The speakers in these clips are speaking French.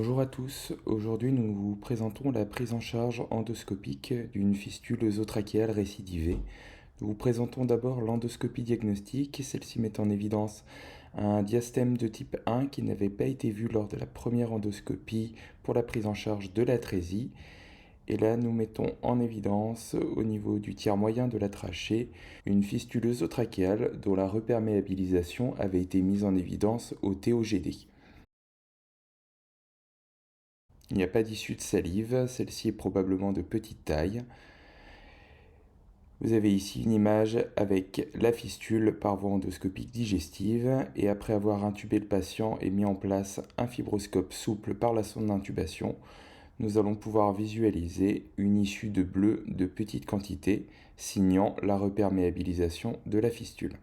Bonjour à tous, aujourd'hui nous vous présentons la prise en charge endoscopique d'une fistule œsotrachéale récidivée. Nous vous présentons d'abord l'endoscopie diagnostique, celle-ci met en évidence un diastème de type 1 qui n'avait pas été vu lors de la première endoscopie pour la prise en charge de l'atrésie. Et là nous mettons en évidence au niveau du tiers moyen de la trachée une fistule œsotrachéale dont la reperméabilisation avait été mise en évidence au TOGD. Il n'y a pas d'issue de salive, celle-ci est probablement de petite taille. Vous avez ici une image avec la fistule par voie endoscopique digestive et après avoir intubé le patient et mis en place un fibroscope souple par la sonde d'intubation, nous allons pouvoir visualiser une issue de bleu de petite quantité, signant la reperméabilisation de la fistule.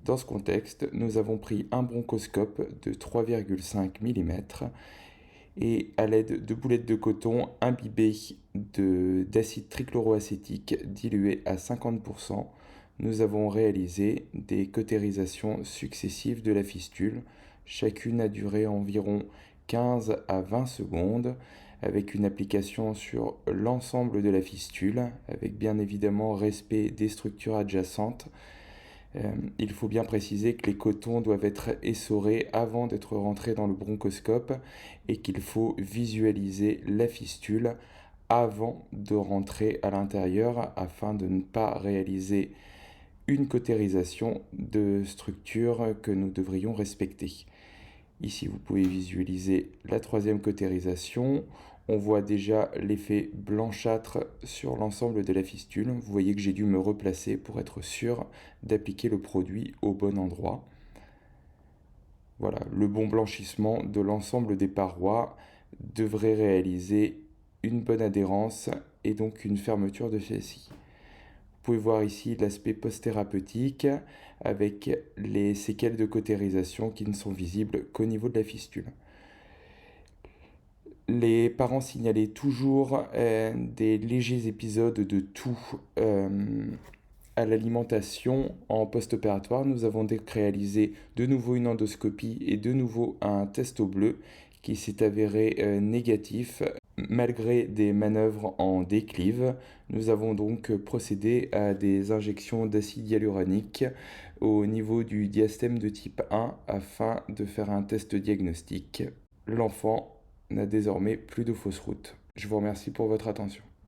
Dans ce contexte, nous avons pris un bronchoscope de 3,5 mm et à l'aide de boulettes de coton imbibées d'acide trichloroacétique dilué à 50%, nous avons réalisé des cautérisations successives de la fistule. Chacune a duré environ 15 à 20 secondes avec une application sur l'ensemble de la fistule, avec bien évidemment respect des structures adjacentes. Il faut bien préciser que les cotons doivent être essorés avant d'être rentrés dans le bronchoscope et qu'il faut visualiser la fistule avant de rentrer à l'intérieur afin de ne pas réaliser une cautérisation de structure que nous devrions respecter. Ici, vous pouvez visualiser la troisième cautérisation. On voit déjà l'effet blanchâtre sur l'ensemble de la fistule. Vous voyez que j'ai dû me replacer pour être sûr d'appliquer le produit au bon endroit. Voilà, le bon blanchissement de l'ensemble des parois devrait réaliser une bonne adhérence et donc une fermeture de celle-ci. Vous pouvez voir ici l'aspect post-thérapeutique avec les séquelles de cautérisation qui ne sont visibles qu'au niveau de la fistule. Les parents signalaient toujours des légers épisodes de toux à l'alimentation en post-opératoire. Nous avons donc réalisé de nouveau une endoscopie et de nouveau un test au bleu qui s'est avéré négatif malgré des manœuvres en déclive. Nous avons donc procédé à des injections d'acide hyaluronique au niveau du diastème de type 1 afin de faire un test diagnostique. L'enfant n'a désormais plus de fausse route. Je vous remercie pour votre attention.